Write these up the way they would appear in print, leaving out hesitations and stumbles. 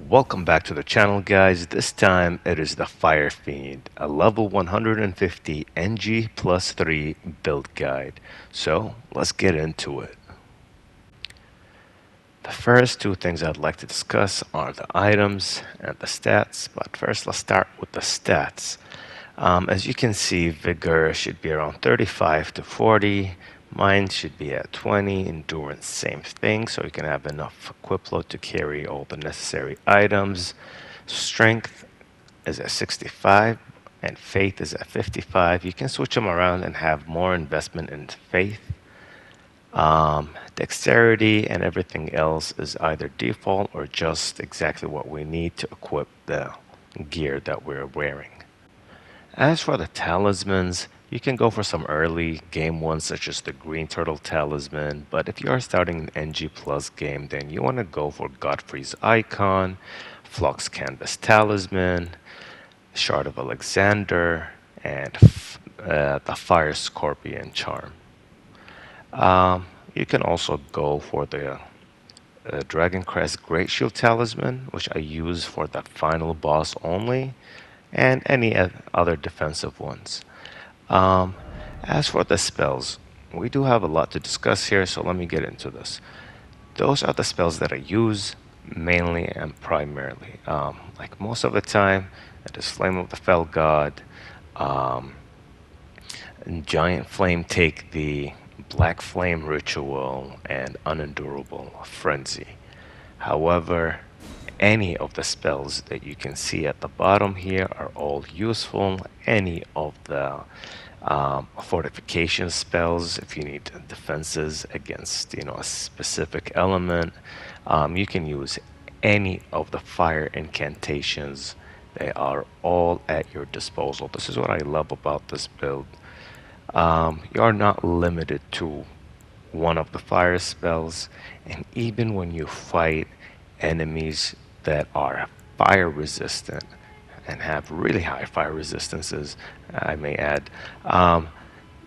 Welcome back to the channel, guys. This time it is the Fire Fiend, a level 150 NG plus 3 build guide. So let's get into it. The first two things I'd like to discuss are the items and the stats, but first let's start with the stats. As you can see, Vigor should be around 35 to 40, Mind should be at 20, Endurance same thing, so you can have enough equip load to carry all the necessary items. Strength is at 65, and Faith is at 55. You can switch them around and have more investment in Faith. Dexterity and everything else is either default or just exactly what we need to equip the gear that we're wearing. As for the talismans, you can go for some early game ones such as the Green Turtle Talisman, but if you are starting an NG Plus game, then you want to go for Godfrey's Icon, Flux Canvas Talisman, Shard of Alexander, and the Fire Scorpion Charm. You can also go for the Dragon Crest Great Shield Talisman, which I use for the final boss only, and any other defensive ones. As for the spells, we do have a lot to discuss here, so let me get into this. Those are the spells that I use mainly and primarily. Like most of the time, it is Flame of the Fell God, and Giantsflame take the Black Flame Ritual, and Unendurable Frenzy. However, any of the spells that you can see at the bottom here are all useful. Any of the fortification spells, if you need defenses against a specific element, you can use any of the fire incantations. They are all at your disposal. This is what I love about this build. You are not limited to one of the fire spells, and even when you fight enemies that are fire resistant and have really high fire resistances, I may add,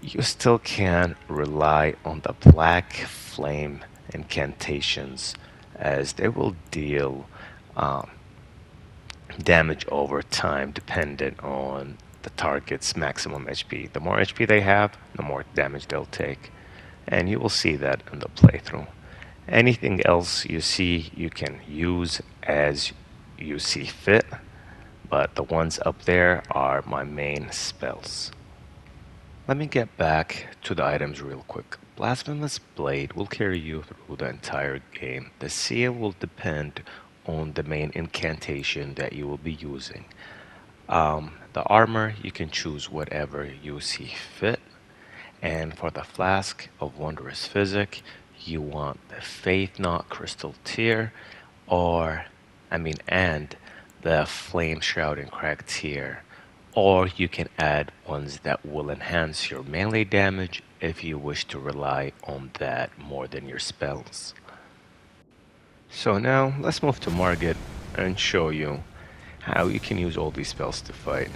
you still can rely on the black flame incantations, as they will deal damage over time dependent on the target's maximum HP. The more HP they have, the more damage they'll take, and you will see that in the playthrough. Anything else you see, you can use as you see fit, but the ones up there are my main spells. Let me get back to the items real quick. Blasphemous Blade will carry you through the entire game. The seal will depend on the main incantation that you will be using. The armor, you can choose whatever you see fit. And for the Flask of Wondrous Physic, you want the Faith Knot Crystal Tier, and the Flame Shrouding Crack Tier. Or you can add ones that will enhance your melee damage if you wish to rely on that more than your spells. So now, let's move to Margit and show you how you can use all these spells to fight.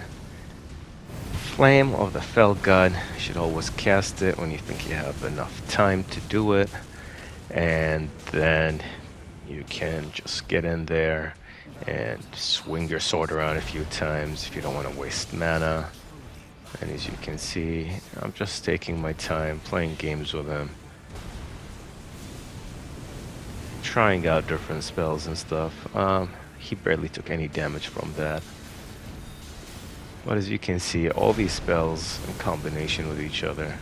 Flame of the Fell God, you should always cast it when you think you have enough time to do it, and then you can just get in there and swing your sword around a few times if you don't want to waste mana. And as you can see, I'm just taking my time playing games with him, trying out different spells and stuff. He barely took any damage from that. But as you can see, all these spells in combination with each other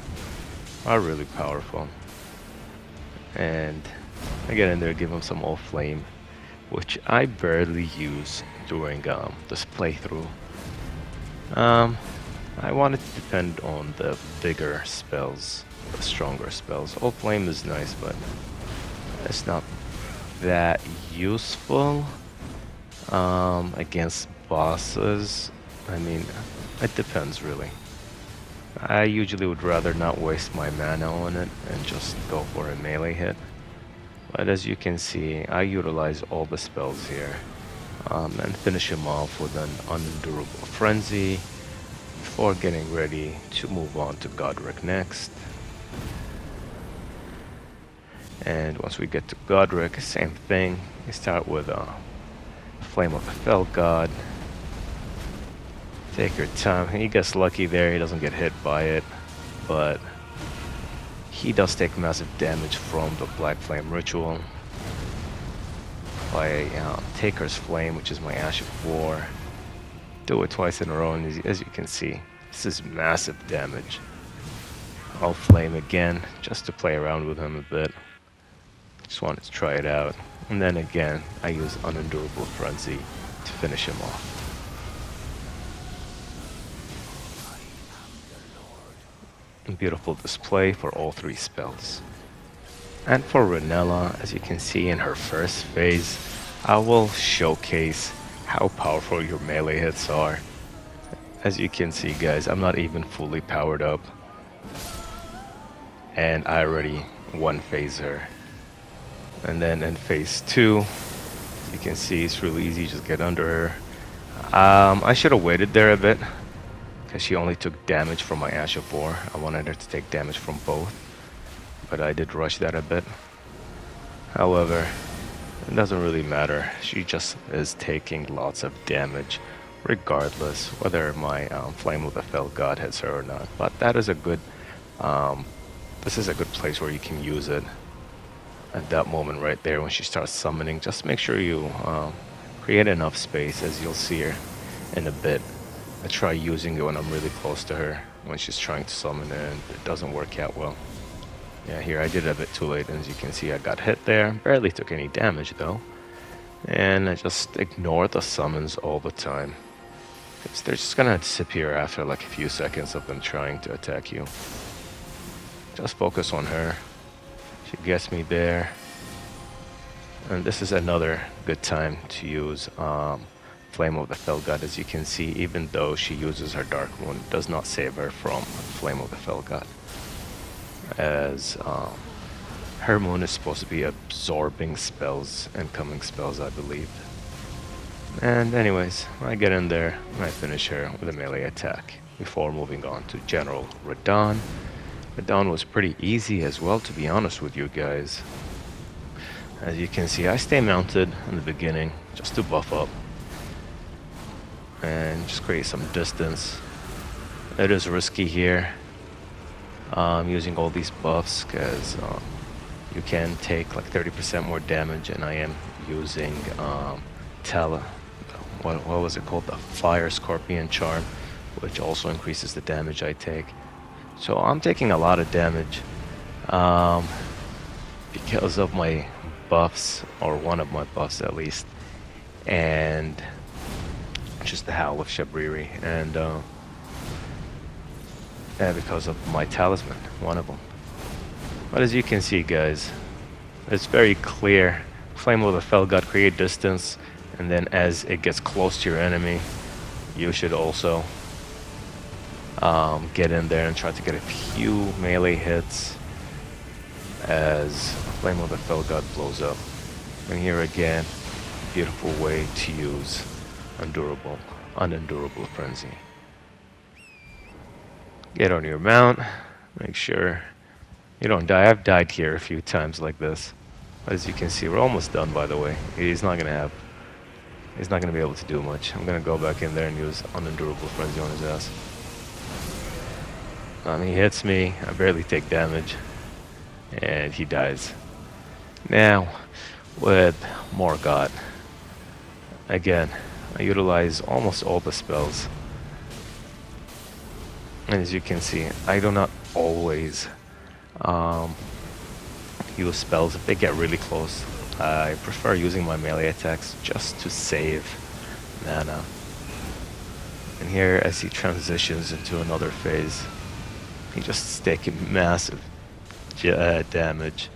are really powerful. And I get in there, give him some old flame, which I barely use during this playthrough. I wanted to depend on the bigger spells, the stronger spells. Old flame is nice, but it's not that useful against bosses. It depends really. I usually would rather not waste my mana on it and just go for a melee hit. But as you can see, I utilize all the spells here and finish him off with an Unendurable Frenzy before getting ready to move on to Godric next. And once we get to Godric, same thing. We start with Flame of the Fell God. Take your time. He gets lucky there. He doesn't get hit by it, but he does take massive damage from the Black Flame Ritual. By Taker's Flame, which is my Ash of War. Do it twice in a row, and as you can see, this is massive damage. I'll Flame again, just to play around with him a bit. Just wanted to try it out. And then again, I use Unendurable Frenzy to finish him off. Beautiful display for all three spells. And for Renella, as you can see in her first phase, I will showcase how powerful your melee hits are. As you can see, guys, I'm not even fully powered up, and I already one-phase her. And then in phase 2, you can see it's really easy, just get under her. I should have waited there a bit, because she only took damage from my Ash of War. I wanted her to take damage from both, but I did rush that a bit. However, it doesn't really matter. She just is taking lots of damage, regardless whether my Flame of the Fell God hits her or not. But that is a good, this is a good place where you can use it. At that moment right there when she starts summoning, just make sure you create enough space, as you'll see her in a bit. I try using it when I'm really close to her, when she's trying to summon, and it doesn't work out well. Yeah, here I did it a bit too late, and as you can see I got hit there. Barely took any damage though. And I just ignore the summons all the time. They're just gonna disappear after like a few seconds of them trying to attack you. Just focus on her. She gets me there. And this is another good time to use Flame of the Fell God. As you can see, even though she uses her Dark Moon, it does not save her from Flame of the Fell God. As her moon is supposed to be absorbing spells, incoming spells, I believe. And anyways, I get in there and I finish her with a melee attack before moving on to General Radahn. Radahn was pretty easy as well, to be honest with you guys. As you can see, I stay mounted in the beginning just to buff up and just create some distance. It is risky here, using all these buffs, because you can take like 30% more damage, and I am using what was it called? The Fire Scorpion Charm, which also increases the damage I take. So I'm taking a lot of damage because of my buffs, or one of my buffs at least, and just the Howl of Shabriri, and because of my Talisman, one of them. But as you can see, guys, it's very clear. Flame of the Fell God, create distance, and then as it gets close to your enemy, you should also get in there and try to get a few melee hits as Flame of the Fell God blows up. And here again, beautiful way to use Unendurable Frenzy. Get on your mount, make sure you don't die. I've died here a few times like this. As you can see, we're almost done, by the way. He's not gonna be able to do much. I'm gonna go back in there and use Unendurable Frenzy on his ass. He hits me, I barely take damage, and he dies. Now, with Morgott, again, I utilize almost all the spells. And as you can see, I do not always use spells if they get really close. I prefer using my melee attacks just to save mana. And here, as he transitions into another phase, he just is taking massive damage.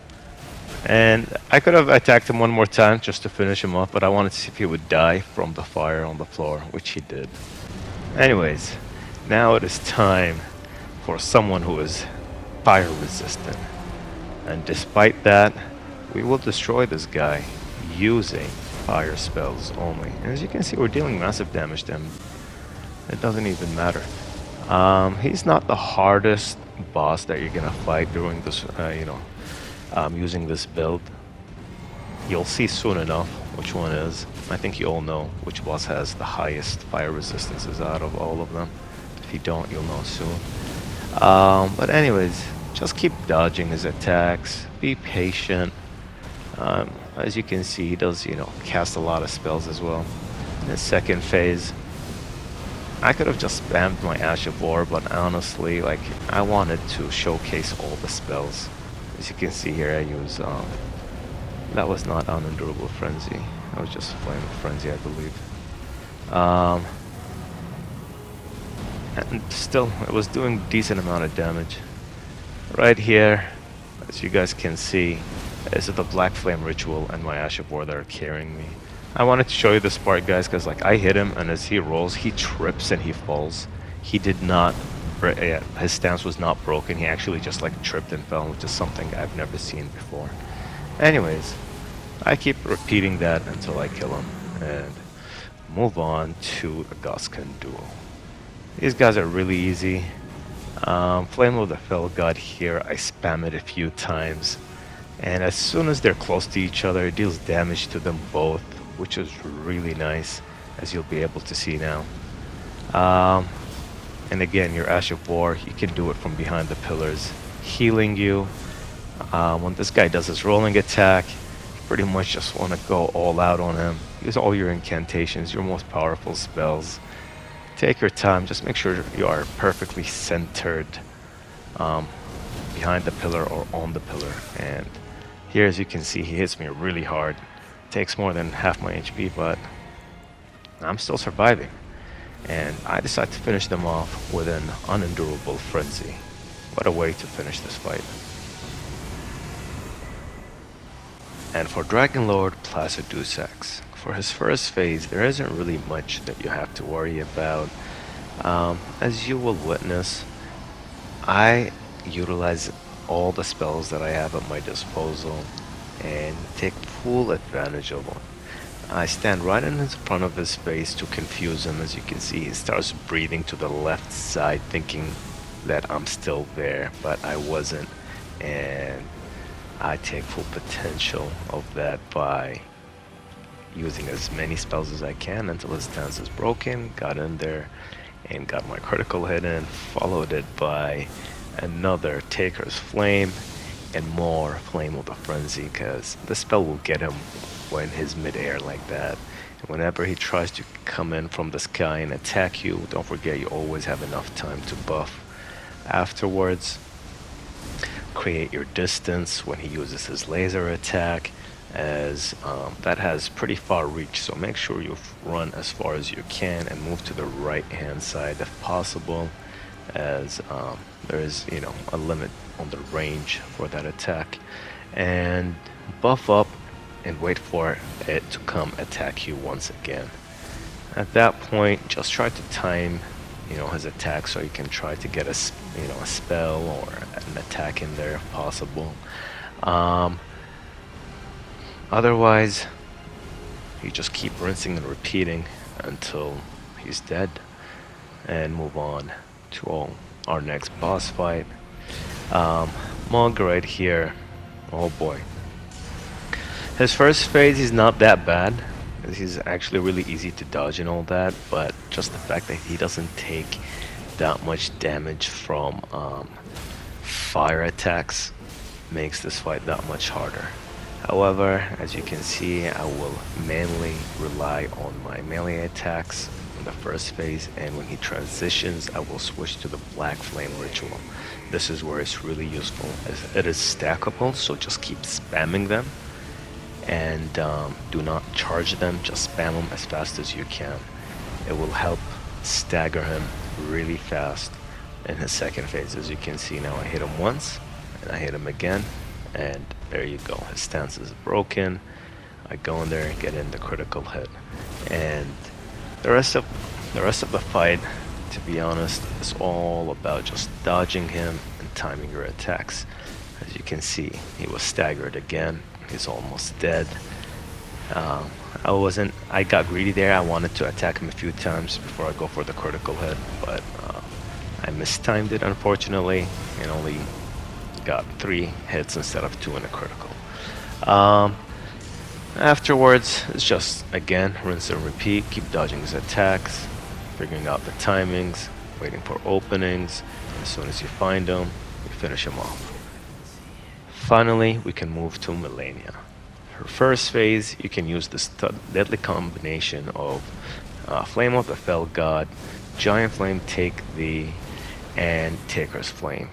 And I could have attacked him one more time just to finish him off, but I wanted to see if he would die from the fire on the floor, which he did. Anyways, now it is time for someone who is fire resistant. And despite that, we will destroy this guy using fire spells only. And as you can see, we're dealing massive damage to him. It doesn't even matter. He's not the hardest boss that you're gonna fight during this, using this build. You'll see soon enough which one is. I think you all know which boss has the highest fire resistances out of all of them. If you don't, you'll know soon. But anyways, just keep dodging his attacks. Be patient. As you can see, he does, cast a lot of spells as well. In his second phase, I could have just spammed my Ash of War, but honestly, like, I wanted to showcase all the spells. As you can see here, I use, that was not Unendurable Frenzy. That was just Flame of Frenzy, I believe. And still, it was doing decent amount of damage. Right here, as you guys can see, is the Black Flame Ritual and my Ash of War that are carrying me. I wanted to show you this part, guys, because like I hit him, and as he rolls, he trips and he falls. He did not, his stance was not broken. He actually just like tripped and fell, which is something I've never seen before. Anyways, I keep repeating that until I kill him, and move on to the Goskin duo. These guys are really easy. Flame of the Fell God here, I spam it a few times, and as soon as they're close to each other, it deals damage to them both, which is really nice, as you'll be able to see now. And again, your Ash of War, you can do it from behind the pillars, healing you. When this guy does his rolling attack, you pretty much just want to go all out on him. Use all your incantations, your most powerful spells. Take your time, just make sure you are perfectly centered behind the pillar or on the pillar. And here, as you can see, he hits me really hard. Takes more than half my HP, but I'm still surviving. And I decide to finish them off with an Unendurable Frenzy. What a way to finish this fight. And for Dragon Lord Placidusax, for his first phase, there isn't really much that you have to worry about. As you will witness, I utilize all the spells that I have at my disposal and take full advantage of them. I stand right in front of his face to confuse him. As you can see, he starts breathing to the left side, thinking that I'm still there, but I wasn't. And I take full potential of that by using as many spells as I can until his stance is broken. Got in there and got my critical hit in, followed it by another Taker's Flame and more Flame of the Frenzy, because the spell will get him when he's mid-air like that. And whenever he tries to come in from the sky and attack you, don't forget you always have enough time to buff. Afterwards, create your distance when he uses his laser attack, as that has pretty far reach, so make sure you run as far as you can and move to the right hand side if possible, as there is a limit on the range for that attack. And buff up and wait for it to come attack you once again. At that point, just try to time his attack so you can try to get a spell or an attack in there if possible. Otherwise, you just keep rinsing and repeating until he's dead, and move on to our next boss fight. Monk right here, oh boy. His first phase is not that bad. He's actually really easy to dodge and all that, but just the fact that he doesn't take that much damage from fire attacks makes this fight that much harder. However, as you can see, I will mainly rely on my melee attacks in the first phase, and when he transitions, I will switch to the Black Flame Ritual. This is where it's really useful, as it is stackable, so just keep spamming them. And do not charge them, just spam them as fast as you can. It will help stagger him really fast in his second phase. As you can see now, I hit him once, and I hit him again, and there you go. His stance is broken. I go in there and get in the critical hit. And the rest of the fight, to be honest, is all about just dodging him and timing your attacks. As you can see, he was staggered again. He's almost dead. I got greedy there. I wanted to attack him a few times before I go for the critical hit, but I mistimed it, unfortunately, and only got 3 hits instead of 2 in a critical. Afterwards, it's just, again, rinse and repeat, keep dodging his attacks, figuring out the timings, waiting for openings. As soon as you find them, you finish him off. Finally, we can move to Melania. Her first phase, you can use this deadly combination of Flame of the Fell God, Giantsflame, Take Thee, and Taker's Flame.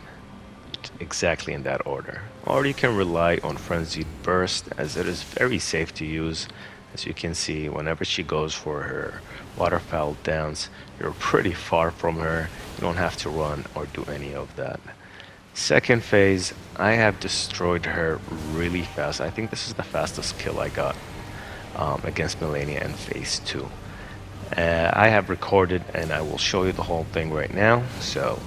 Exactly in that order. Or you can rely on Frenzied Burst, as it is very safe to use. As you can see, whenever she goes for her waterfowl dance, you're pretty far from her. You don't have to run or do any of that. Second phase, I have destroyed her really fast. I think this is the fastest kill I got against Melania in phase 2. I have recorded and I will show you the whole thing right now. So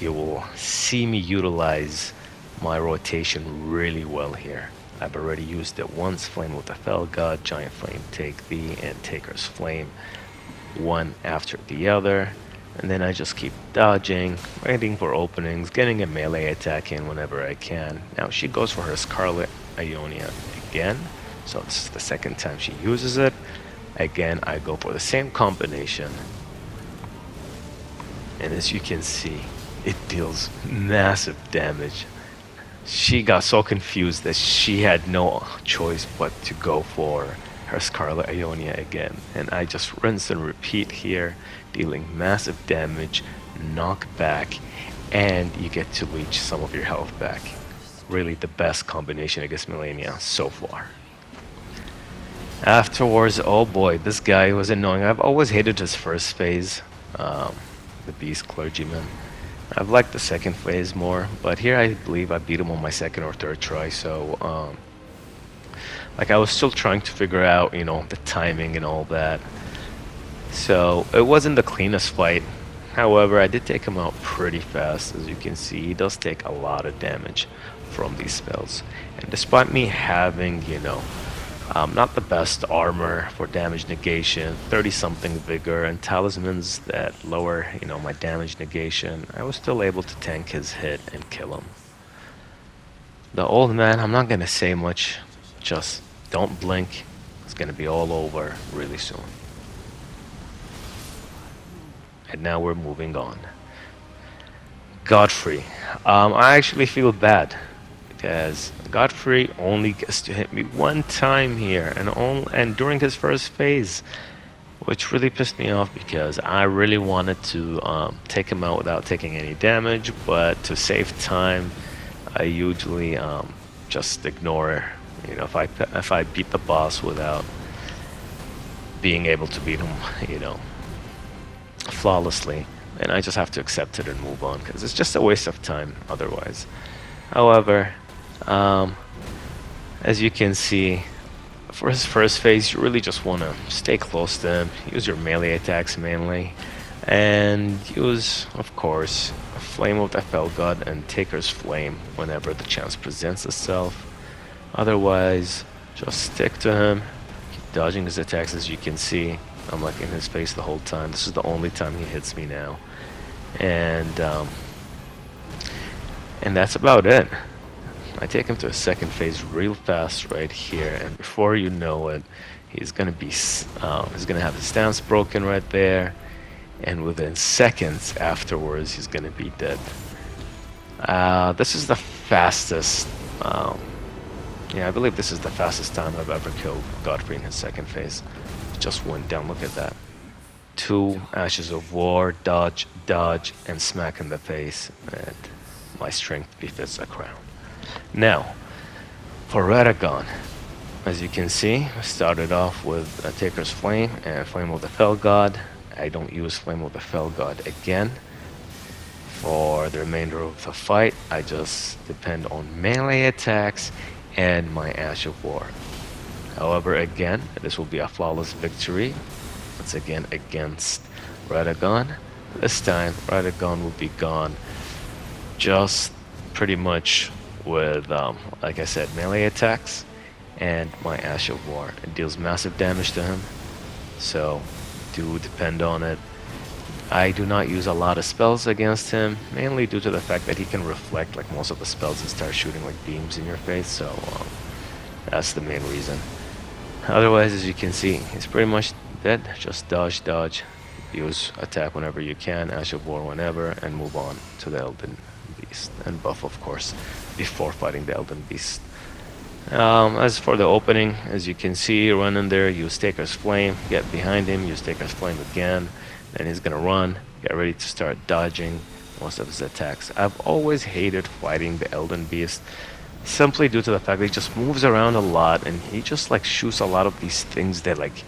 you will see me utilize my rotation really well here. I've already used it once, Flame with the Fell God, Giantsflame, Take Thee, and Taker's Flame, one after the other. And then I just keep dodging, waiting for openings, getting a melee attack in whenever I can. Now she goes for her Scarlet Ionia again, so this is the second time she uses it. Again, I go for the same combination, and as you can see, it deals massive damage. She got so confused that she had no choice but to go for her Scarlet Ionia again, and I just rinse and repeat here, dealing massive damage, knockback, and you get to leech some of your health back. Really the best combination against Melania so far. Afterwards, oh boy, this guy was annoying. I've always hated his first phase, the Beast Clergyman. I've liked the second phase more, but here I believe I beat him on my second or third try, so like I was still trying to figure out, you know, the timing and all that. So it wasn't the cleanest fight. However, I did take him out pretty fast. As you can see, he does take a lot of damage from these spells. And despite me having, you know, not the best armor for damage negation, 30-something vigor, and talismans that lower, you know, my damage negation, I was still able to tank his hit and kill him. The old man, I'm not gonna say much, just don't blink. It's gonna be all over really soon. And now we're moving on. Godfrey. I actually feel bad because Godfrey only gets to hit me one time here, and during his first phase, which really pissed me off because I really wanted to take him out without taking any damage, but to save time, I usually just ignore. You know, if I beat the boss without being able to beat him, you know, flawlessly, and I just have to accept it and move on because it's just a waste of time otherwise. However, as you can see, for his first phase, you really just want to stay close to him, use your melee attacks mainly, and use, of course, Flame of the Fell God and Taker's Flame whenever the chance presents itself. Otherwise, just stick to him, keep dodging his attacks. As you can see, I'm like in his face the whole time. This is the only time he hits me now, and that's about it. I take him to a second phase real fast right here, and before you know it, he's gonna have his stance broken right there, and within seconds afterwards, he's gonna be dead. This is the fastest. Yeah, I believe this is the fastest time I've ever killed Godfrey in his second phase. Just went down, look at that. 2 Ashes of War, dodge, dodge, and smack in the face, and my strength befits a crown. Now, for Radagon, as you can see, I started off with Taker's Flame and Flame of the Fell God. I don't use Flame of the Fell God again. For the remainder of the fight, I just depend on melee attacks and my Ash of War. However, again, this will be a flawless victory. Once again, against Radagon. This time, Radagon will be gone just pretty much with, like I said, melee attacks and my Ash of War. It deals massive damage to him, so do depend on it. I do not use a lot of spells against him, mainly due to the fact that he can reflect like most of the spells and start shooting like beams in your face, so That's the main reason. Otherwise, as you can see, it's pretty much dead. Just dodge, dodge, use attack whenever you can, Ash of War whenever, and move on to the Elden Beast. And buff, of course, before fighting the Elden Beast. As for the opening, as you can see, run in there, use Taker's Flame, get behind him, use Taker's Flame again, then he's gonna run, get ready to start dodging most of his attacks. I've always hated fighting the Elden Beast, simply due to the fact that he just moves around a lot, and he just like shoots a lot of these things that like,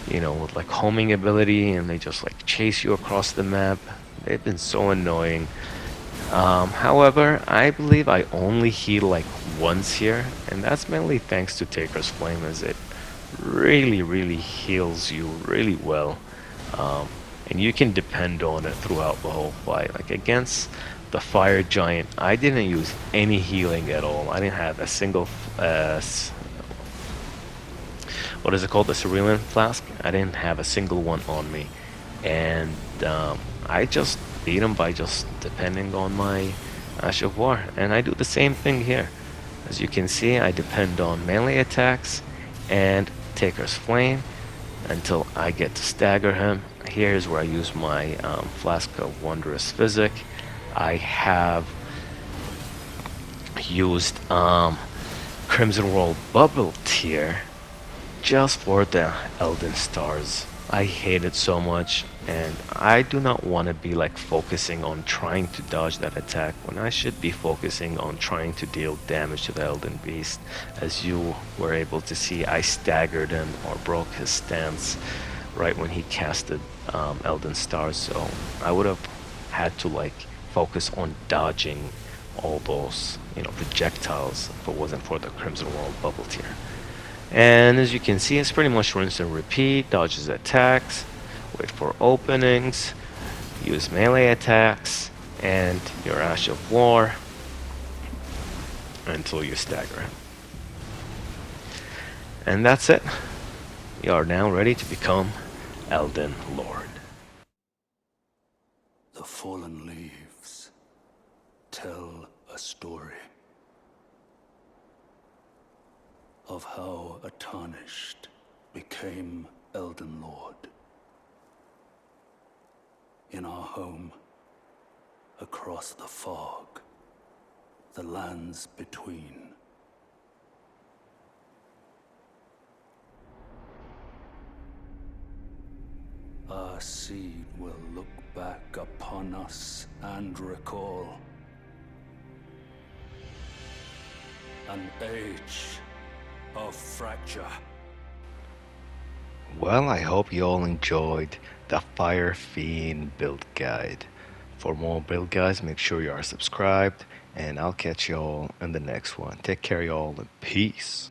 you know, with like homing ability, and they just like chase you across the map. They've been so annoying. However, I believe I only heal like once here, and that's mainly thanks to Taker's Flame, as it really heals you really well. And you can depend on it throughout the whole fight. Like against the Fire Giant, I didn't use any healing at all. I didn't have a single, what is it called, the Cerulean Flask? I didn't have a single one on me. And I just beat him by just depending on my Ash of War. And I do the same thing here. As you can see, I depend on melee attacks and Taker's Flame until I get to stagger him. Here's where I use my Flask of Wondrous Physic. I have used Crimson World Bubble Tier just for the Elden Stars. I hate it so much, and I do not want to be like focusing on trying to dodge that attack when I should be focusing on trying to deal damage to the Elden Beast. As you were able to see, I staggered him or broke his stance right when he casted Elden Stars, so I would have had to like focus on dodging all those, you know, projectiles if it wasn't for the Crimson World Bubble Tier. And as you can see, it's pretty much rinse and repeat. Dodges attacks, wait for openings, use melee attacks, and your Ash of War until you stagger him. And that's it. You are now ready to become Elden Lord. The fallen leaves tell a story of how a tarnished became Elden Lord. In our home, across the fog, the lands between. Our seed will look back upon us and recall an age of fracture. Well, I hope you all enjoyed the Fire Fiend build guide. For more build guides, make sure you are subscribed, and I'll catch you all in the next one. Take care, y'all, and peace.